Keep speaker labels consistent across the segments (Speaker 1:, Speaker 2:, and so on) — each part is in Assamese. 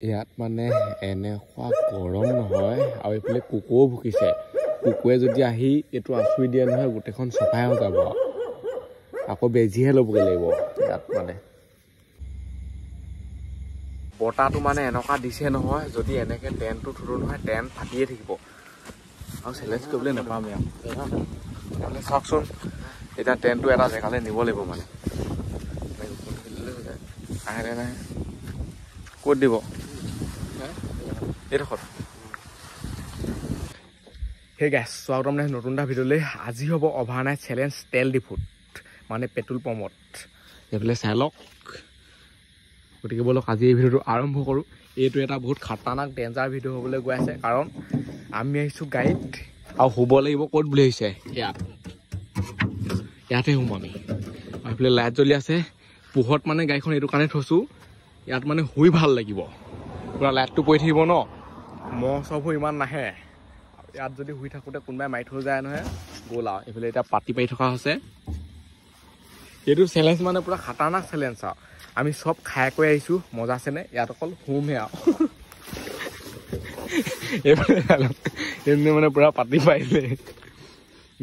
Speaker 1: ইয়াত মানে এনেকুৱা গৰম নহয় আৰু এইফালে কুকুৰো ভুকিছে কুকুৰে যদি আহি এইটো আঁচুৰি দিয়ে নহয় গোটেইখন চফাই হৈ যাব আকৌ বেজিহে ল'বগৈ লাগিব ইয়াত মানে বতাহটো মানে এনেকুৱা দিছে নহয় যদি এনেকৈ টেণ্টটো থলো নহয় টেণ্ট ফাটিয়ে থাকিব আৰু চেলেঞ্জ কৰিবলৈ নাপামেই আৰু চাওকচোন এতিয়া টেণ্টটো এটা জেগালৈ নিব লাগিব মানে আহে নাহে ক'ত দিব এইডোখৰত সেই গাইছ স্বাগতম নাই নতুন এটা ভিডিঅ'লৈ আজি হ'ব অভাৰনাইট চেলেঞ্জ তেল ডিপুত মানে পেট্ৰল পাম্পত এইফালে চাই লওক গতিকে বলক আজি এই ভিডিঅ'টো আৰম্ভ কৰোঁ এইটো এটা বহুত খাতাৰনাক ডেঞ্জাৰ ভিডিঅ' হ'বলৈ গৈ আছে কাৰণ আমি আহিছোঁ গাড়ীত আৰু শুব লাগিব ক'ত বুলি আহিছে ইয়াতে শুম আমি এইফালে লাইট জ্বলি আছে পোহৰত মানে গাড়ীখন এইটো কাৰণে থৈছোঁ ইয়াত মানে শুই ভাল লাগিব পুৰা লাইটটো পৰি থাকিব ন মহ চববোৰ ইমান নাহে ইয়াত যদি শুই থাকোঁতে কোনোবাই মাৰি থৈ যায় নহয় গ'ল আৰু এইফালে এতিয়া পাতি পাৰি থকা হৈছে এইটো চেলেঞ্জ মানে পুৰা খাতাৰনাক চেলেঞ্জ আৰু আমি চব খাই কৈ আহিছোঁ মজা আছেনে ইয়াত অকল শুমহে আৰু এইফালে মানে পুৰা পাতি পাৰিলে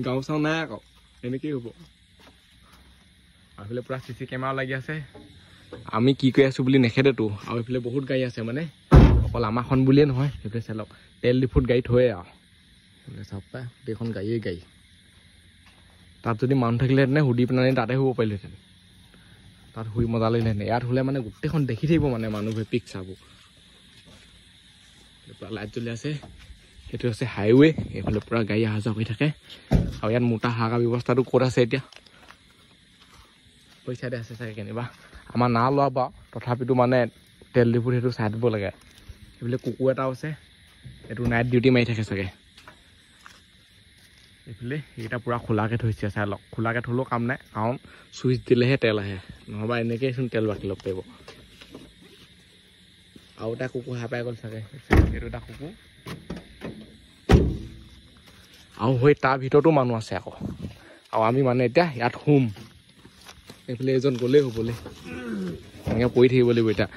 Speaker 1: গাঁও চাওঁ নাই আকৌ এনেকেই হ'ব এইফালে পুৰা CC কেমেৰা লাগি আছে আমি কি কৰি আছোঁ বুলি নেখেদেতো আৰু এইফালে বহুত গাড়ী আছে মানে অকল আমাৰখন বুলিয়ে নহয় সেইফালে চাই লওক তেল ডিপুত গাড়ী থয়ে আৰু চাওক পাই গোটেইখন গাড়ীয়ে গাড়ী তাত যদি মানুহ থাকিলেহেঁতেনে সুধি পেলাই তাতে শুব পাৰিলেহেঁতেন তাত শুই মজা লাগিলেহেঁতেন ইয়াত হ'লে মানে গোটেইখন দেখি থাকিব মানে মানুহবোৰে পিকচাৰবোৰ পুৰা লাইট জ্বলি আছে সেইটো হৈছে হাইৱে এইফালে পুৰা গাড়ী অহা যোৱা কৰি থাকে আৰু ইয়াত মোটা হাগা ব্যৱস্থাটো ক'ত আছে এতিয়া পইচাতে আছে চাগে কেনিবা আমাৰ না লোৱা বাৰু তথাপিতো মানে তেল ডিপুত সেইটো চাই দিব লাগে এইফালে কুকুৰ এটাও আছে এইটো নাইট ডিউটি মাৰি থাকে চাগে এইফালে এইকেইটা পূৰা খোলাকৈ থৈছে চাই লওক খোলাকৈ থ'লেও কাম নাই কাৰণ চুইচ দিলেহে তেল আহে নহ'বা এনেকৈচোন তেল বাকী ল'ব পাৰিব আৰু এটা কুকুৰ হাই পাই গ'ল চাগে সেইটো এটা কুকুৰ আৰু হৈ তাৰ ভিতৰতো মানুহ আছে আকৌ আৰু আমি মানে এতিয়া ইয়াত শুম এইফালে এজন গ'লেই হ'বলৈ এনেকৈ পৰি থাকিব লাগিব এতিয়া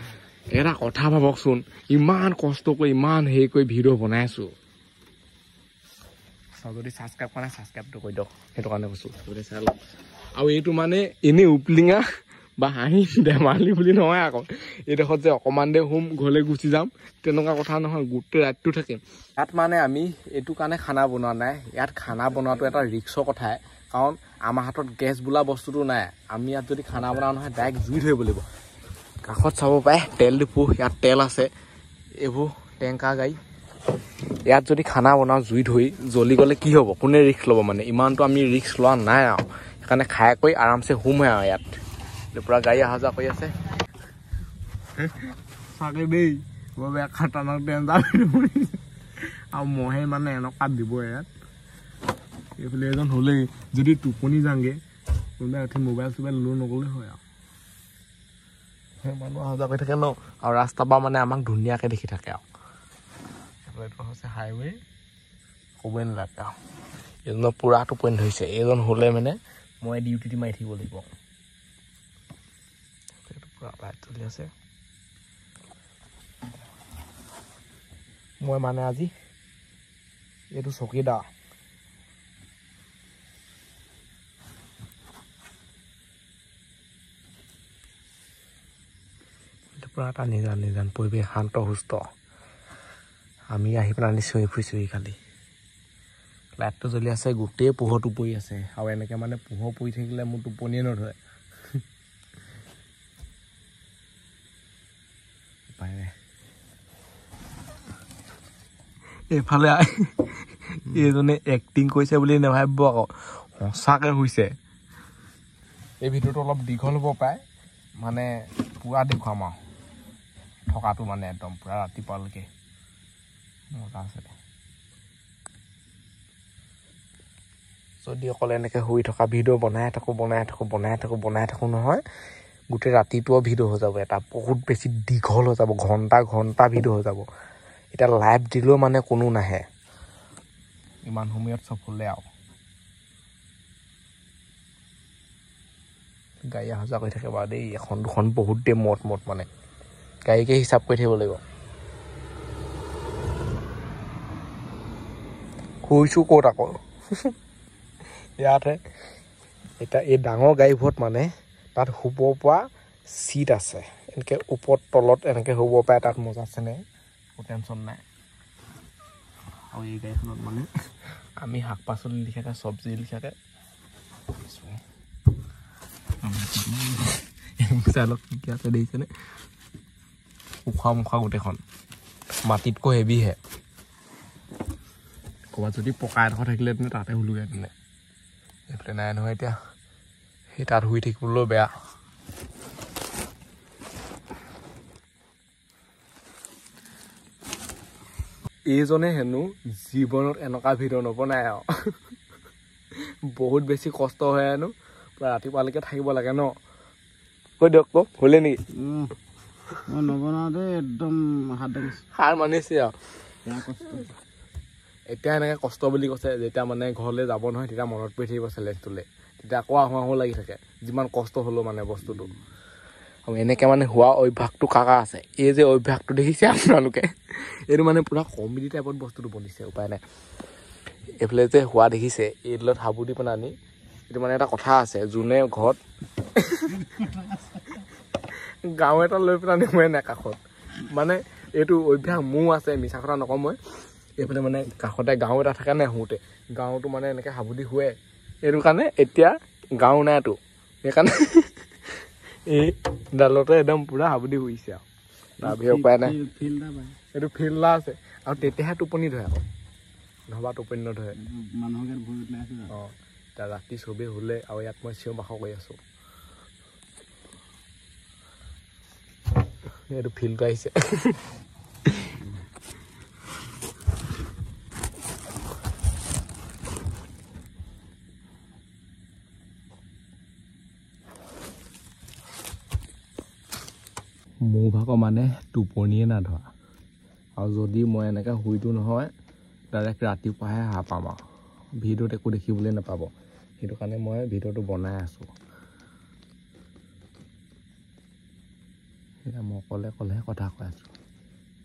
Speaker 1: এটা কথা ভাবকচোন ইমান কষ্ট কৰি ইমান হেৰি কৰি ভিডিঅ' বনাই আছোঁ যদি ছাবস্ক্ৰাইব কৰা নাই ছাবস্ক্ৰাইবটো কৰি দিয়ক সেইটো কাৰণে কৈছোঁ গতিকে চাই লওক আৰু এইটো মানে এনেই উপলিঙা বা হাঁহি ধেমালি বুলি নহয় আকৌ এইডোখৰত যে অকণমান দেৰি শুম ঘৰলৈ গুচি যাম তেনেকুৱা কথা নহয় গোটেই ৰাতিটো থাকিম ইয়াত মানে আমি এইটো কাৰণে খানা বনোৱা নাই ইয়াত খানা বনোৱাটো এটা ৰিক্সৰ কথাই কাৰণ আমাৰ হাতত গেছ বোলা বস্তুটো নাই আমি ইয়াত যদি খানা বনাওঁ নহয় ডাইৰেক্ট জুই ধৰিব লাগিব কাষত চাব পাৰে তেল ডিপু ইয়াত তেল আছে এইবোৰ টেংকাৰ গাড়ী ইয়াত যদি খানা বনাওঁ জুই ধৰি জ্বলি গ'লে কি হ'ব কোনে ৰিক্স ল'ব মানে ইমানটো আমি ৰিক্স লোৱা নাই আৰু সেইকাৰণে খাই কৰি আৰামছে শুমহে আৰু ইয়াত পূৰা গাড়ী অহা যোৱা কৰি আছে চাগে দেই বৰ বেয়া খাটাৰনাক ডেঞ্জাৰ আৰু মহে মানে এনেকুৱা দিব ইয়াত এইফালে এজন হ'লেই যদি টোপনি যাংগে কোনোবাই উঠি মোবাইল চোবাইল লৈ নগ'লে হয় আৰু সেই মানুহ অহা যোৱা কৰি থাকে ন আৰু ৰাস্তাৰ পৰা মানে আমাক ধুনীয়াকৈ দেখি থাকে আৰু এইটো হৈছে হাইৱে ক'বই নালাগে আৰু এইজনৰ পূৰা টোপনি ধৰিছে এইজন হ'লে মানে মই ডিউটি মাৰি থাকিব লাগিব পূৰা লাইট চলি আছে মই মানে আজি এইটো চকীদাৰ পূৰা এটা নিজান পৰিৱেশ শান্ত সুস্থ আমি আহি পেলাই চিঞৰি ফুৰিছোঁহি খালি লাইটটো জ্বলি আছে গোটেই পোহৰটো পৰি আছে আৰু এনেকৈ মানে পোহৰ পৰি থাকিলে মোৰ টোপনিয়ে নধৰে উপায় নাই এইফালে এইজনে এক্টিং কৰিছে বুলি নাভাবিব আকৌ সঁচাকৈ হৈছে এই ভিডিঅ'টো অলপ দীঘল হ'ব পাৰে মানে পূৰা দেখুৱাম আৰু থকাটো মানে একদম পূৰা ৰাতিপুৱালৈকে মজা আছে যদি অকল এনেকৈ শুই থকা ভিডিঅ' বনাই থাকোঁ নহয় গোটেই ৰাতিটোও ভিডিঅ' হৈ যাব এটা বহুত বেছি দীঘল হৈ যাব ঘণ্টা ভিডিঅ' হৈ যাব এতিয়া লাইভ দিলেও মানে কোনো নাহে ইমান সময়ত চব হ'লে আৰু গাড়ী অহা যোৱা কৰি থাকে বাৰু দেই এখন দুখন বহুত দেৰি মত মানে গাড়ীকে হিচাপ কৰি থাকিব লাগিব শুইছোঁ ক'ত আকৌ ইয়াতহে এতিয়া এই ডাঙৰ গাড়ীবোৰত মানে তাত শুব পৰা চিট আছে এনেকৈ ওপৰত তলত এনেকৈ শুব পাৰে তাত মজা আছে নে একো টেনশ্যন নাই আৰু এই গাড়ীখনত মানে আমি শাক পাচলি লিখাকে চব্জি লিখাকে চালক কি আছে দেখিছেনে উখোৱা মুখা গোটেইখন মাটিতকৈ হেভিহে ক'ৰবাত যদি পকা এডোখৰ থাকিলে তেনে তাতে শুলোগে তেনে এইফালে নাই নহয় এতিয়া সেই তাত শুই থাকিবলৈও বেয়া এইজনে হেনো জীৱনত এনেকুৱা ভিডিঅ' নবনাই আৰু বহুত বেছি কষ্ট হয় হেনো পুৰা ৰাতিপুৱালৈকে থাকিব লাগে ন কৈ দিয়ক কওক হ'লে নেকি
Speaker 2: মই নবনাওঁতে একদম
Speaker 1: সাৰ মানিছে আৰু এতিয়া এনেকৈ কষ্ট বুলি কৈছে যেতিয়া মানে ঘৰলৈ যাব নহয় তেতিয়া মনত পৰি থাকিব চেলেঞ্জটোলৈ তেতিয়া আকৌ আহোঁ আহোঁ লাগি থাকে যিমান কষ্ট হ'লেও মানে বস্তুটো আৰু এনেকৈ মানে হোৱা অভ্যাসটো কাকা আছে এই যে অভ্যাসটো দেখিছে আপোনালোকে এইটো মানে পূৰা কমেডি টাইপত বস্তুটো বনিছে উপায় নাই এইফালে যে হোৱা দেখিছে এইডালত হাবু দি পেলাই আনি এইটো মানে এটা কথা আছে যোনে ঘৰত গাঁও এটা লৈ পেলাই নিয়ে নাই কাষত মানে এইটো অভ্যাস মোৰ আছে মিছা কথা নকওঁ মই এইফালে মানে কাষতে গাঁও এটা থাকে নাই শুওঁতে গাঁৱটো মানে এনেকৈ হাবুদি শুৱে এইটো কাৰণে এতিয়া গাঁও নাইতো সেইকাৰণে এই ডালতে একদম পূৰা হাবুদি শুইছে আৰু তাৰ বাহিৰে উপায় নাই এইটো ফিল্ড আছে আৰু তেতিয়াহে টোপনি ধৰে আকৌ নহবা টোপনি নধৰে অঁ এতিয়া ৰাতি চবেই শুলে আৰু ইয়াত মই চিঞৰ বাখৰ কৰি আছোঁ এইটো ফিল্ডটো আহিছে মোৰ ভাগৰ মানে টোপনিয়ে নাধৰা আৰু যদি মই এনেকৈ শুইতো নহয় ডাইৰেক্ট ৰাতিপুৱাহে সাৰ পাম আৰু ভিডিঅ'ত একো দেখিবলৈ নাপাব সেইটো কাৰণে মই ভিডিঅ'টো বনাই আছোঁ এতিয়া মই অকলেহে কথা কৈ আছোঁ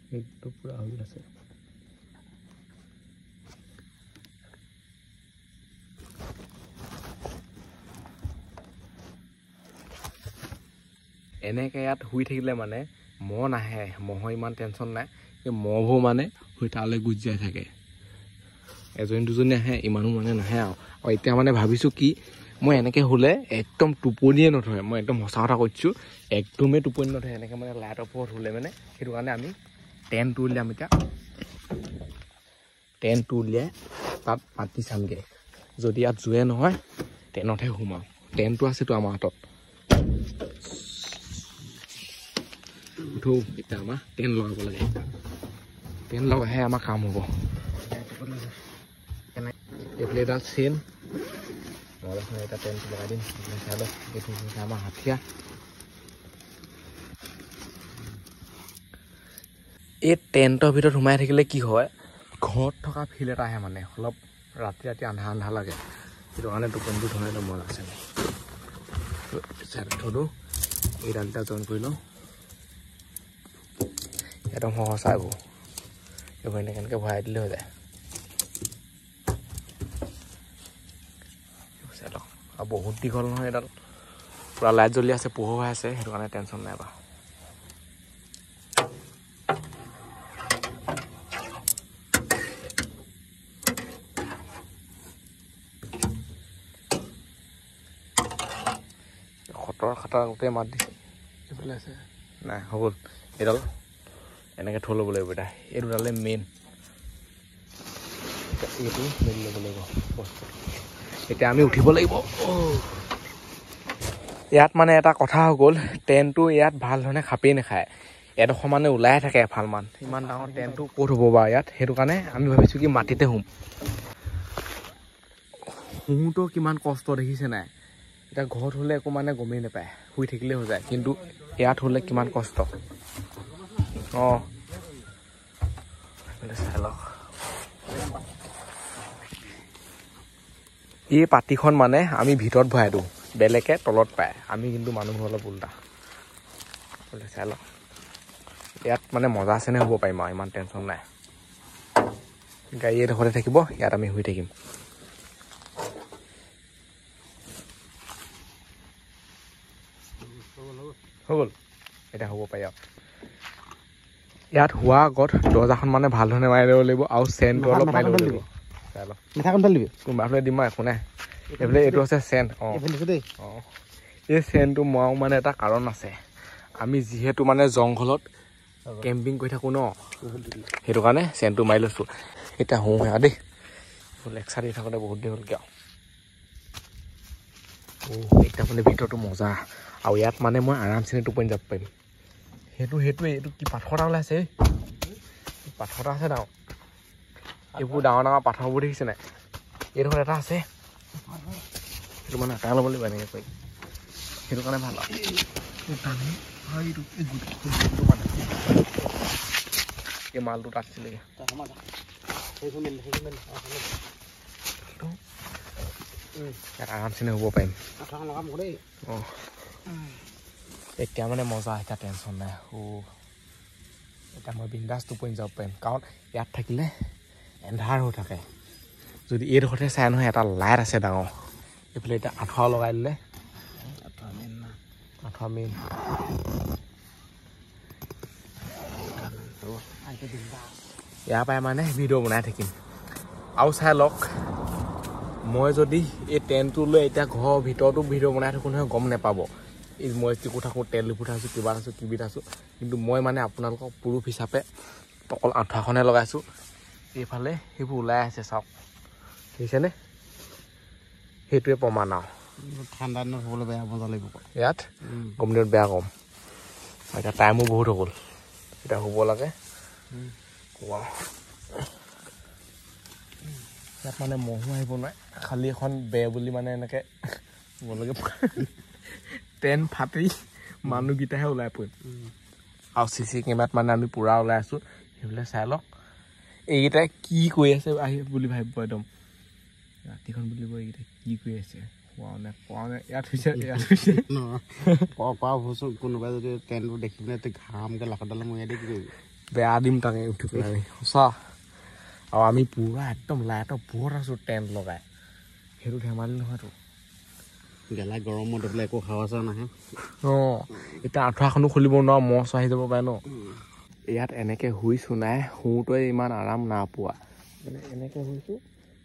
Speaker 1: সেইটো পূৰা হৈ আছে এনেকৈ ইয়াত শুই থাকিলে মানে মহ নাহে মহৰ ইমান টেনশ্যন নাই এই মহবোৰ মানে শুই তালৈ গুচি যাই থাকে এজনী দুজনী আহে ইমানো মানে নাহে আৰু এতিয়া মানে ভাবিছোঁ কি মই এনেকৈ শুলে একদম টোপনিয়ে নধৰে মই একদম সঁচা কথা কৈছোঁ একদমেই টোপনি নধৰে এনেকৈ মানে লাইটৰ ওপৰত শুলে মানে সেইটো কাৰণে আমি টেণ্টটো উলিয়াম এতিয়া টেণ্টটো উলিয়াই তাত পাতি চামগৈ যদি ইয়াত জুয়ে নহয় টেণ্টতহে শুম আৰু টেণ্টটো আছেতো আমাৰ হাতত উঠো এতিয়া আমাৰ টেণ্ট লগাব লাগে টেণ্ট লগাইহে আমাৰ কাম হ'ব এইফালে এটা চেইন এটা টেণ্ট লগাই দিম চাই লওক এইটো হৈছে আমাৰ হাঠিয়া এই টেণ্টৰ ভিতৰত সোমাই থাকিলে কি হয় ঘৰত থকা ফিল এটা আহে মানে অলপ ৰাতি আন্ধাৰ আন্ধাৰ লাগে সেইটো কাৰণে টোপনিটো ধৰে মন আছে চাই থলোঁ এই ডালটা জইন কৰি লওঁ একদম সহজ এইবোৰ এইবোৰ এনেকৈ ভৰাই দিলে হৈ যায় চাই লওক আৰু বহুত দীঘল নহয় এডাল পূৰা লাইট জ্বলি আছে পোহৰ হৈ আছে সেইটো কাৰণে টেনশ্যন নাই বাৰু খটৰ গোটেই মাত দিছে এইফালে আছে নাই হ'ব এইডাল এনেকৈ থৈ ল'ব লাগিব এতিয়া এই দুডালে মেইন এইটো মেলি ল'ব লাগিব বস্তু এতিয়া আমি উঠিব লাগিব ইয়াত মানে এটা কথা হৈ গ'ল টেণ্টটো ইয়াত ভাল ধৰণে খাপেই নাখায় এডোখৰ মানে ওলাই থাকে এফালমান ইমান ডাঙৰ টেণ্টটো ক'ত হ'ব বাৰু ইয়াত সেইটো কাৰণে আমি ভাবিছোঁ কি মাটিতে শুওঁতো কিমান কষ্ট দেখিছে নাই এতিয়া ঘৰত হ'লে একো মানে গমেই নাপায় শুই থাকিলে হৈ যায় কিন্তু ইয়াত হ'লে কিমান কষ্ট অঁ চাই লওক এই পাতিখন মানে আমি ভিতৰত ভৰাই দিওঁ বেলেগে তলত পায় আমি কিন্তু মানুহ অলপ উল্টা চাই লওক ইয়াত মানে মজা আছেনে হ'ব পাৰিম আৰু ইমান টেনশ্যন নাই গাড়ী এডোখৰতে থাকিব ইয়াত আমি শুই থাকিম হৈ গ'ল এতিয়া হ'ব পাৰি আৰু ইয়াত হোৱা আগত দৰ্জাখন মানে ভাল ধৰণে মাৰি ল'ব লাগিব আৰু চেনটো অলপ মাৰি ল'ব লাগিব
Speaker 2: মিঠাখন ঢালি দিবি
Speaker 1: কোনোবা ফালে দিম মই একো নাই এইফালে এইটো আছে চেন অঁ এই চেনটো মৰাও মানে এটা কাৰণ আছে আমি যিহেতু মানে জংঘলত কেম্পিং কৰি থাকোঁ ন সেইটো কাৰণে চেনটো মাৰি লৈছোঁ এতিয়া শুওঁ সেয়া দেই লেকচাৰ দি থাকোঁতে বহুত দেৰি হ'লগৈ আৰু এতিয়া মানে ভিতৰটো মজা আৰু ইয়াত মানে মই আৰামছে টোপনি যাব পাৰিম সেইটোৱে এইটো কি পাথৰ এটা ওলাইছে পাথৰ এটা আছে ডাঙৰ এইবোৰ ডাঙৰ ডাঙৰ পাথৰবোৰ দেখিছে নাই এইডোখৰ এটা আছে সেইটো মানে আঁতাই ল'ব লাগিব এনেকৈ কৰি সেইটো কাৰণে ভাল এই মালটো তাত আছিলেগৈ ইয়াত আৰামছে হ'ব পাৰিম অঁ এতিয়া মানে মজা এতিয়া টেনশ্যন নাই এতিয়া মই বিন্দাছ টোপনি যাব পাৰিম কাৰণ ইয়াত থাকিলে এন্ধাৰ হৈ থাকে যদি এইডোখৰতে চাই নহয় এটা লাইট আছে ডাঙৰ এইফালে এতিয়া আঁঠুৱা লগাই দিলে আঁঠুৱা মেইন ইয়াৰ পৰাই মানে ভিডিঅ' বনাই থাকিম আৰু চাই লওক মই যদি এই টেণ্টটো লৈ এতিয়া ঘৰৰ ভিতৰতো ভিডিঅ' বনাই থাকোঁ নহয় গম নাপাব মই টিকু থাকোঁ তেল লিপু থাকোঁ কিবা আছোঁ কিবিত আছোঁ কিন্তু মই মানে আপোনালোকক প্ৰুফ হিচাপে অকল আঁঠুৱাখনহে লগাইছোঁ এইফালে সেইবোৰ ওলাই আছে চাওক দেখিছেনে সেইটোৱে প্ৰমাণ আৰু
Speaker 2: ঠাণ্ডা দিনত হ'বলৈ বেয়া মজা লাগিব
Speaker 1: ইয়াত গৰম দিনত বেয়া কম এতিয়া টাইমো বহুত হৈ গ'ল এতিয়া শুব লাগে ইয়াত মানে মহো আহিব নোৱাৰে খালী এখন বেৰ বুলি মানে এনেকৈ গ'লগে টেণ্ট ফাটি মানুহকেইটাহে ওলাই পৰিম আৰু চি কেমেৰাত মানে আমি পূৰা ওলাই আছোঁ সেইবিলাক চাই লওক এইকেইটাই কি কৰি আছে আহি বুলি ভাবিব একদম ৰাতিখন বুলিব এইকেইটাই কি কৰি আছে ইয়াত হৈছে
Speaker 2: কোনোবাই যদি টেণ্টবোৰ দেখি পিনে ঘামকৈ লাখডালে মৰিয়াই দিয়ে কি কৰিবি
Speaker 1: বেয়া দিম তাকে উঠি পেলাই সঁচা আৰু আমি পূৰা একদম লাইটৰ পোহৰত আছোঁ টেণ্ট লগাই সেইটো ধেমালি নহয়তো
Speaker 2: গেলা গৰমত বোলে একো হাৱা চাৱা নাহে
Speaker 1: অঁ এতিয়া আঁঠুৱাখনো খুলিব নোৱাৰো মহ চহ আহি যাব পাৰে ন ইয়াত এনেকৈ শুইছোঁ নাই শুওঁতে ইমান আৰাম নাপোৱা মানে এনেকৈ শুইছোঁ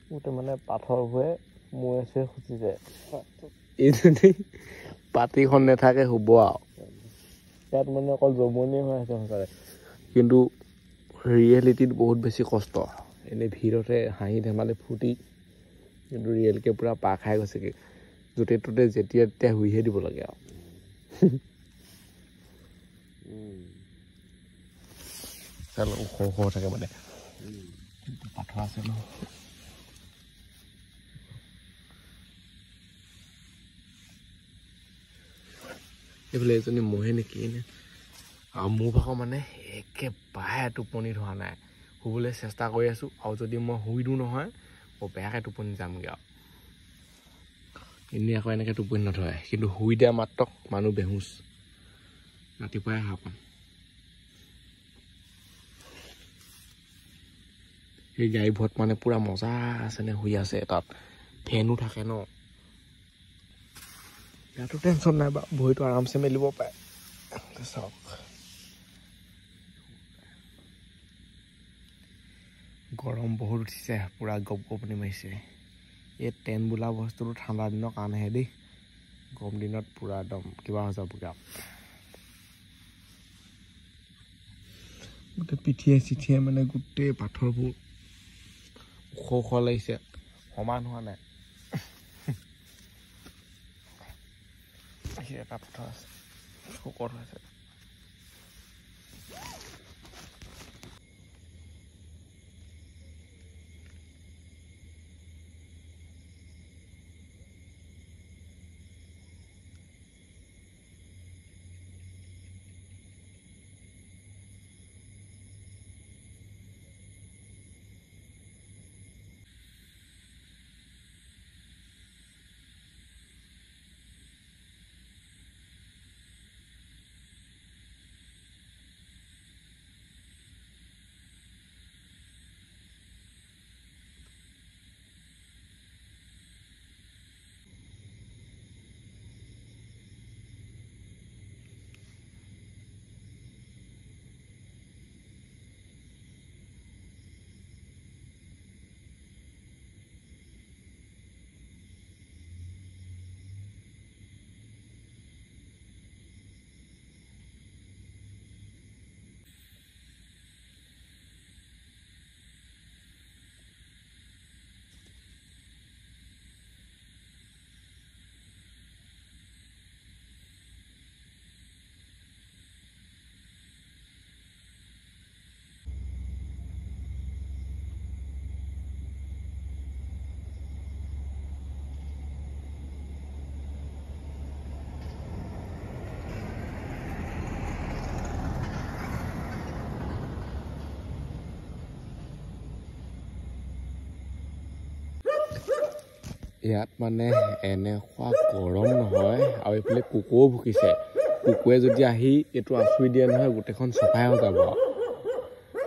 Speaker 1: শুওঁতে মানে পাথৰবোৰে মূৰে চুৰে খুচি যায় এই যদি পাতিখন নাথাকে শুব আৰু ইয়াত মানে অকল জমনিয়ে হৈ আছে সঁচাকৈ কিন্তু ৰিয়েলিটিত বহুত বেছি কষ্ট এনেই ভিৰতে হাঁহি ধেমালি ফূৰ্তি কিন্তু ৰিয়েলকৈ পূৰা পাৰ খাই গৈছেগৈ য'তে ত'তে যেতিয়া তেতিয়া শুইহে দিব লাগে আৰু ওখ ওখ থাকে মানে পাথৰ আছে ন এইফালে এজনী মহে নেকি এনে আৰু মোৰ ভাগৰ মানে একেবাৰে টোপনি ধৰা নাই শুবলৈ চেষ্টা কৰি আছোঁ আৰু যদি মই শুই দিওঁ নহয় বৰ বেয়াকৈ টোপনি যামগৈ আৰু এনেই আকৌ এনেকৈ টোপনি নধৰে কিন্তু শুই দিয়া মাত্ৰক মানুহ বেহুচ ৰাতিপুৱাই সাৰ পাম সেই গাড়ীবোৰত মানে পূৰা মজা আছেনে শুই আছে তাত ফেনো থাকে ন ইয়াতো টেনশ্যন নাই বাৰু ভৰিটো আৰামছে মেলিব পাৰে চাওক গৰম বহুত উঠিছে পূৰা গপ গপনি মাৰিছে এই টেণ্ট বোলা বস্তুটো ঠাণ্ডা দিনৰ কাৰণেহে দেই গৰম দিনত পূৰা একদম কিবা হৈ যাবগৈ গোটেই পিঠিয়ে চিঠিয়ে মানে গোটেই পাথৰবোৰ ওখ ওখ লাগিছে সমান হোৱা নাই এটা পাথৰ আছে শকত হৈছে ইয়াত মানে এনেকুৱা গৰম নহয় আৰু এইফালে কুকুৰো ভুকিছে কুকুৰে যদি আহি এইটো আঁচুৰি দিয়ে নহয় গোটেইখন চফাই হৈ যাব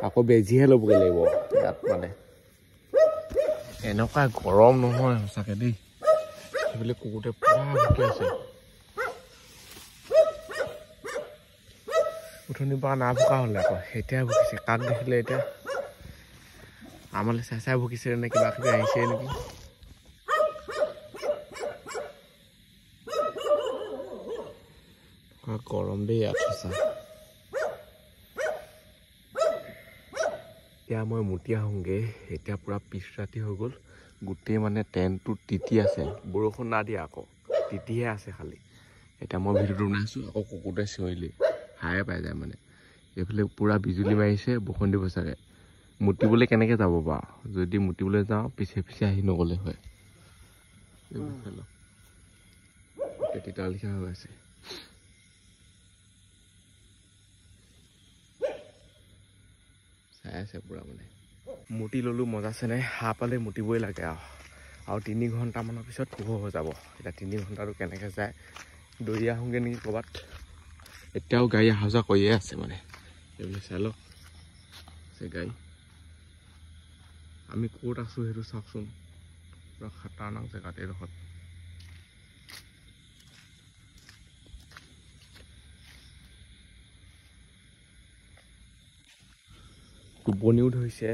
Speaker 1: আকৌ বেজিহে ল'বগৈ লাগিব ইয়াত মানে এনেকুৱা গৰম নহয় সঁচাকৈ দেই সেইফালে কুকুৰটোৱে পুৰা ভুকি আছে উঠনিৰ পৰা নাভুকা হ'লে আকৌ এতিয়া ভুকিছে কাক দেখিলে এতিয়া আমালৈ চাই চাই ভুকিছে নে কিবা কিবি আহিছে নেকি গৰম দেই ইয়াত সঁচা এতিয়া মই মুতি আহোঁগৈ এতিয়া পূৰা পিছ ৰাতি হৈ গ'ল গোটেই মানে টেণ্টটো তিতি আছে বৰষুণ নাদিয়ে আকৌ তিতিহে আছে খালি এতিয়া মই ভিডিঅ'টো বনাইছোঁ আকৌ কুকুৰটোৱে চিঞৰিলে হায়ে পাই যায় মানে এইফালে পূৰা বিজুলী মাৰিছে বৰষুণ দিব চাগে মুতিবলৈ কেনেকৈ যাব বাৰু যদি মুতিবলৈ যাওঁ পিছে পিছে আহি নগ'লে হয় তিতা লিখা হৈ আছে চাই আছে পূৰা মানে মুতি ল'লোঁ মজাছে নাই হাঁহ পালে মুতিবই লাগে আৰু 3 ঘণ্টামানৰ পিছত পোহৰ হৈ যাব এতিয়া 3 ঘণ্টাটো কেনেকৈ যায় দৌৰি আহোঁগৈ নেকি ক'ৰবাত এতিয়াও গাড়ী অহা যোৱা কৰিয়ে আছে মানে এইবিলাক চাই লওক গাড়ী আমি ক'ত আছোঁ সেইটো চাওকচোন পূৰা খাটাৰনাক জেগাত এইডোখৰত টোপনিও ধৰিছে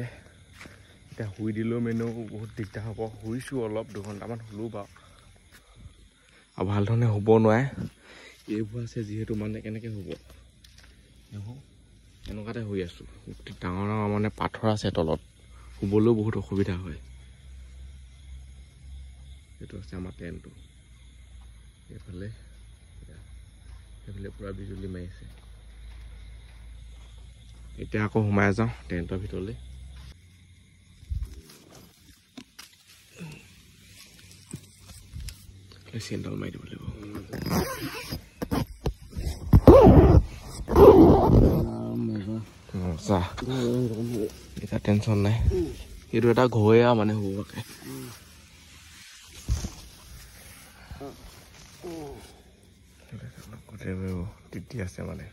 Speaker 1: এতিয়া শুই দিলেও মেনেও বহুত দিগদাৰ হ'ব শুইছোঁ অলপ 2 ঘণ্টামান শুলোঁ বাৰু আৰু ভাল ধৰণে শুব নোৱাৰে এইবোৰ আছে যিহেতু মানে কেনেকৈ শুব এনেকুৱাতে শুই আছোঁ ডাঙৰ ডাঙৰ মানে পাথৰ আছে তলত শুবলৈও বহুত অসুবিধা হয় এইটো আছে আমাৰ টেণ্টটো এইফালে পূৰা বিজুলী মাৰিছে এতিয়া আকৌ সোমাই যাওঁ টেণ্টৰ ভিতৰলৈ চেণ্ডেল মাৰি দিব লাগিব মজা এতিয়া টেনশ্যন নাই এইটো এটা ঘৰে আৰু মানে শুৱাকে তিতি আছে মানে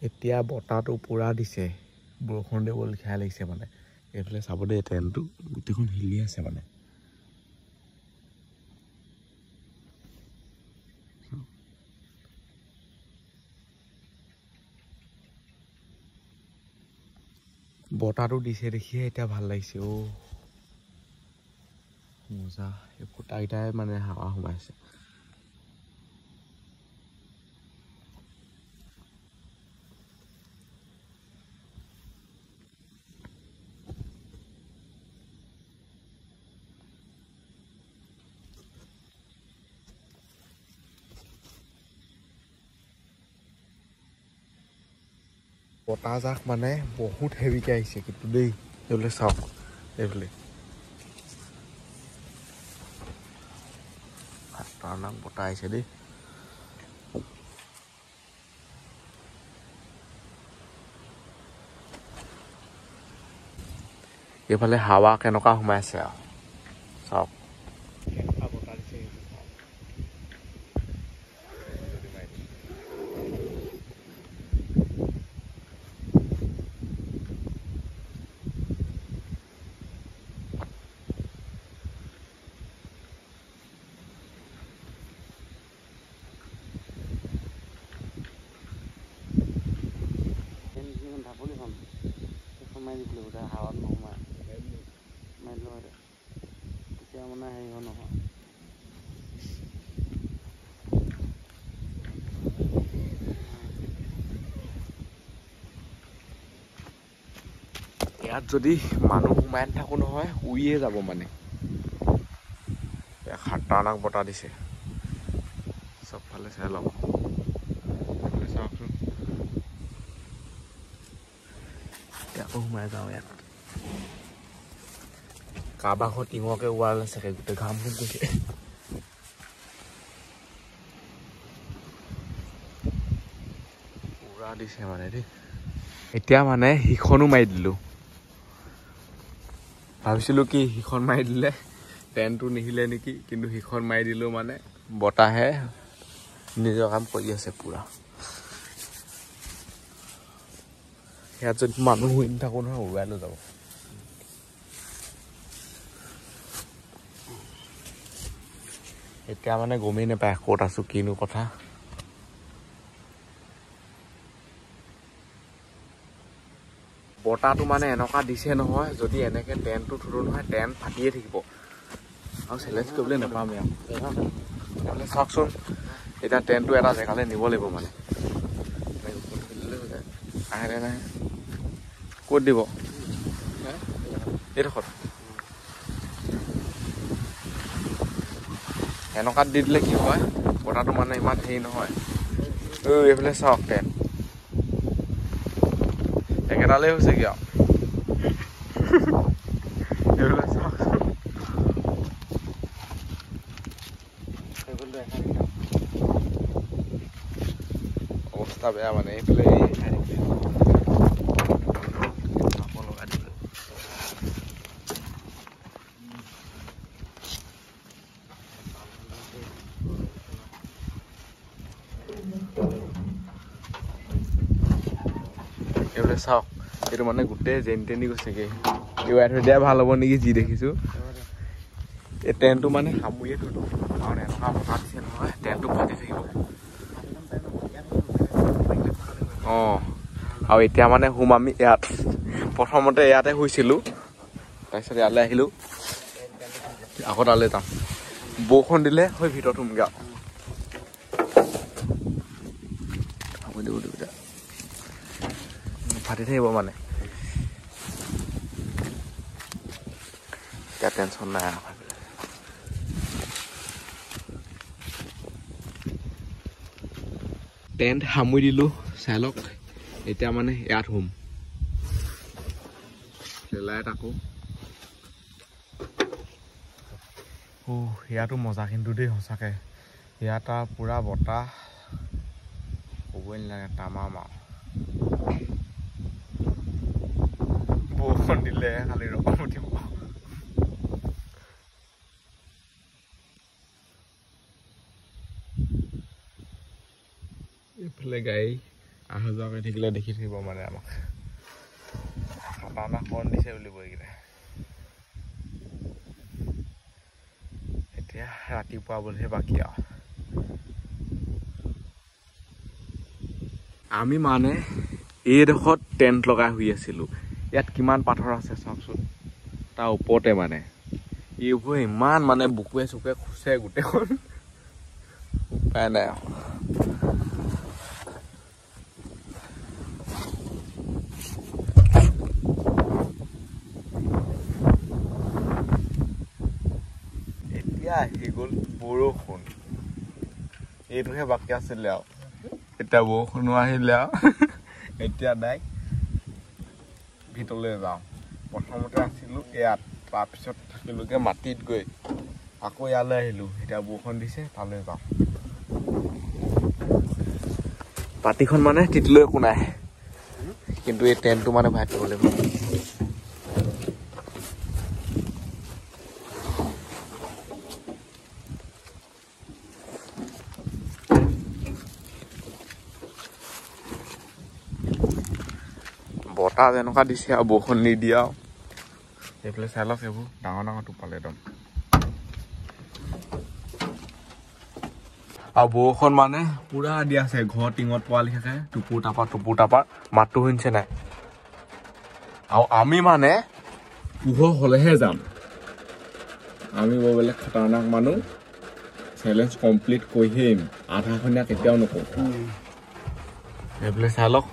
Speaker 1: এতিয়া বতাহটো পুৰা দিছে বৰষুণ দিব লিখাই লাগিছে মানে এইফালে চাব দেই টেণ্টটো গোটেইখন হিলি আছে মানে বতাহটো দিছে দেখিয়ে এতিয়া ভাল লাগিছে মজা এই ফুটাকেইটাই মানে হাৱা সোমাইছে বতাহজাক মানে বহুত হেভিকে আহিছে কিন্তু দেই এইফালে চাওক এইফালে খাতৰনাক বতাহ আহিছে দেই এইফালে হাৱা কেনেকুৱা সোমাইছে আৰু চাওক কেনেকুৱা বতাহ দিছে
Speaker 2: হাৱাত নোসোমায় মাৰি দিলোঁ তেতিয়া মানে হেৰি হয় নহয়
Speaker 1: ইয়াত যদি মানুহ সোমাই নাথাকো নহয় উৰিয়ে যাব মানে খাতৰনাক বতাহ দিছে চবফালে চাই লওক চাওকচোন আকৌ সোমাই যাওঁ ইয়াত কাৰোবাৰ ঘৰত টিঙকে উৰালে চাগে গোটেই ঘাম ফুট গৈছে দিছে মানে দেই এতিয়া মানে সিখনো মাৰি দিলোঁ ভাবিছিলোঁ কি সিখন মাৰি দিলে টেণ্টটো নিহিলে নেকি কিন্তু সিখন মাৰি দিলোঁ মানে বতাহে নিজৰ কাম কৰি আছে পুৰা ইয়াত যদি মানুহ শুই নাথাকোঁ নহয় উৰুৱাই লৈ যাব এতিয়া মানে গমেই নাপায় ক'ত আছোঁ কিনো কথা বতাহটো মানে এনেকুৱা দিছে নহয় যদি এনেকে টেণ্টটো থলো নহয় টেণ্ট ফাটিয়ে থাকিব আৰু চেলেঞ্জ কৰিবলৈ নাপামেই আৰু চাওকচোন এতিয়া টেণ্টটো এটা জেগালৈ নিব লাগিব মানে আহে নাহে ক'ত দিব এইডোখৰত এনেকুৱাত দি দিলে কি হয় বতাহটো মানে ইমান হেৰি নহয় এইফালে চাওক টেণ্ট একেটালেই হৈছে কি আৰু এইফালে চাওক অৱস্থা বেয়া মানে এইফালে এইফালে চাওক এইটো মানে গোটেই যেনি তেনি গৈছেগৈ এৱাই থৈ দিয়া ভাল হ'ব নেকি যি দেখিছোঁ এই টেণ্টটো মানে সামৰিয়ে থলো কাৰণ এনেকুৱা বতাহ দিছে নহয় টেণ্টটো ফাটি থাকিব অঁ আৰু এতিয়া মানে শুম আমি ইয়াত প্ৰথমতে ইয়াতে শুইছিলোঁ তাৰপিছত ইয়ালৈ আহিলোঁ আকৌ তালৈ যাম বৰষুণ দিলে হৈ ভিতৰত শুমগৈ আৰু ফাটি থাকিব মানে এতিয়া টেনশ্যন নাই টেণ্ট সামৰি দিলোঁ চাই লওক এতিয়া মানে ইয়াত শুম লাইট আকৌ ইয়াতো মজা কিন্তু দেই সঁচাকৈ ইয়াত আৰু পূৰা বতাহ ক'বই নালাগে তামাম আৰু বৰষুণ দিলে খালি ৰকম উঠিব এইফালে গাড়ী অহা যোৱা কৰি থাকিলে দেখি থাকিব মানে আমাক খাটাৰনাক কণ দিছে বুলি কৈ কিনে এতিয়া ৰাতিপুৱা বুলিহে বাকী আৰু আমি মানে এইডোখৰত টেণ্ট লগাই শুই আছিলোঁ ইয়াত কিমান পাথৰ আছে চাওকচোন তাৰ ওপৰতে মানে এইবোৰ ইমান মানে বুকুৱে চুকুৱে খুচে গোটেইখন উপায় নাই আৰু এতিয়া আহি গ'ল বৰষুণ এইটোহে বাকী আছিলে আৰু এতিয়া বৰষুণো আহিলে আৰু এতিয়া ডাইৰেক্ট ভিতৰলৈ যাওঁ প্ৰথমতে আছিলোঁ ইয়াত তাৰপিছত থাকিলোঁগৈ মাটিত গৈ আকৌ ইয়ালৈ আহিলোঁ এতিয়া বৰষুণ দিছে তালৈ যাওঁ পাতিখন মানে তিতিলৈ একো নাই কিন্তু এই টেণ্টটো মানে ভাই থ'ব লাগিব বতাহ যেনেকুৱা দিছে আৰু বৰষুণ নিদিয়ে আৰু এইফালে চাই লওক এইবোৰ ডাঙৰ ডাঙৰ টোপাল একদম আৰু বৰষুণ মানে পুৰা দি আছে ঘৰ টিঙত পোৱালি থাকে টুপুৰ টাপাৰ মাতটো শুনিছে নাই আৰু আমি মানে পোহৰ হ'লেহে যাম আমি বোলে খাটাৰনাক মানুহ চেলেঞ্জ কমপ্লিট কৰিহে আহিম আধাখনীয়া কেতিয়াও নকৰোঁ এইফালে চাই লওক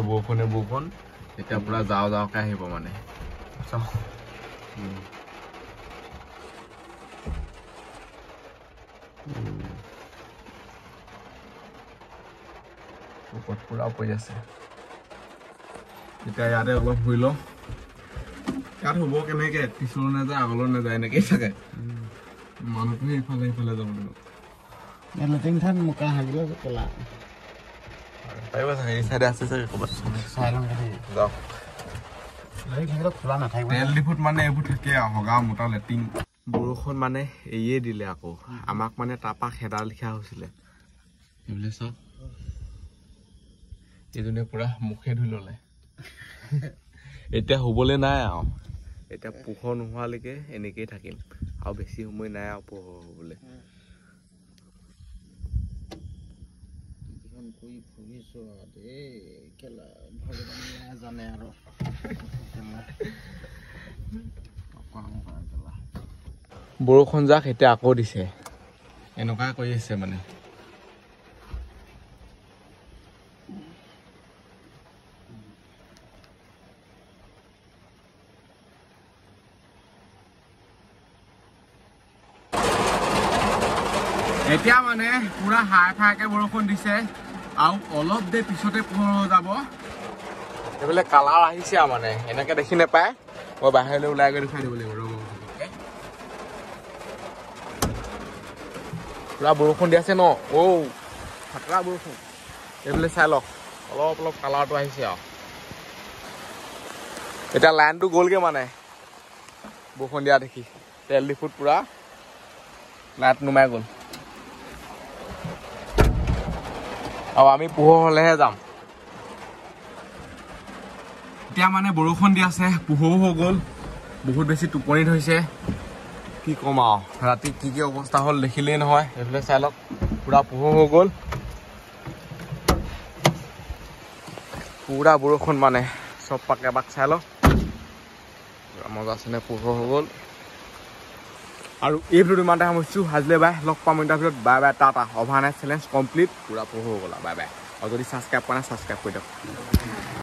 Speaker 1: বৰষুণ এতিয়া পুৰা যাওঁকে আহিব মানে চাওক ওপৰত পুৰা পৰি আছে এতিয়া ইয়াতে অলপ শুই লওঁ ইয়াত হ'ব কেনেকে পিছলৈ নাযায় আগলৈ নাযায় এনেকেই থাকে মানুহটোহে ইফালে যাব লাগিব
Speaker 2: লেটিং ঠান মোকা হাগিলে ক'লা
Speaker 1: পাৰিব চাগে এই চাইডে আছে চাগে ক'ৰবাত
Speaker 2: চাই লওঁ দেই
Speaker 1: যাওক
Speaker 2: খোলা নাথাকিব
Speaker 1: তেল ডিপুত মানে এইবোৰ থাকে হগা মোটা লেটিং বৰষুণ মানে এয়ে দিলে আকৌ আমাক মানে তাৰপা খেদা লিখা হৈছিলে এইবোলে চাওক এইজনে পুৰা মুখে ধুই ল'লে এতিয়া শুবলৈ নাই আৰু এতিয়া পোহৰ নোহোৱালৈকে এনেকেই থাকিম আৰু বেছি সময় নাই আৰু পোহৰ হ'বলৈ
Speaker 2: কৰি ফুৰিছো দেই কেলা ভগৱানে জানে আৰু
Speaker 1: বৰষুণ যাক এতিয়া আকৌ দিছে এনেকুৱা কৰি আছে মানে এতিয়া মানে পুৰা হাই ফাইকে বৰষুণ দিছে আৰু অলপ দেৰি পিছতে পোহৰ হৈ যাব এইফালে কালাৰ আহিছে আৰু মানে এনেকে দেখি নাপায় মই বাহিৰলৈ ওলাই গৈ দেখুৱাই দিব লাগিব পুৰা বৰষুণ দি আছে ন ফাটৰা বৰষুণ এইফালে চাই লওক অলপ অলপ কালাৰটো আহিছে আৰু এতিয়া লাইনটো গ'লগে মানে বৰষুণ দিয়া দেখি তেল ডিপুত পুৰা লাইট নুমাই গ'ল আৰু আমি পোহৰ হ'লেহে যাম এতিয়া মানে বৰষুণ দি আছে পোহৰো হৈ গ'ল বহুত বেছি টোপনি ধৰিছে কি ক'ম আৰু ৰাতি কি কি অৱস্থা হ'ল দেখিলেই নহয় এইফালে চাই লওক পুৰা পোহৰ হৈ গ'ল পুৰা বৰষুণ মানে চব পাক এবাক চাই লওক মজা আছেনে পোহৰ হৈ গ'ল আৰু এই ভিডিঅ'টো ইমানতে সামৰিছোঁ আজিলৈ বাই লগ পাম ইণ্টাৰভিউত bye bye tata overnight challenge complete পুৰা পোহৰ হৈ গ'ল বাই বাই আৰু যদি ছাবস্ক্ৰাইব কৰা নাই ছাবস্ক্ৰাইব কৰি দিয়ক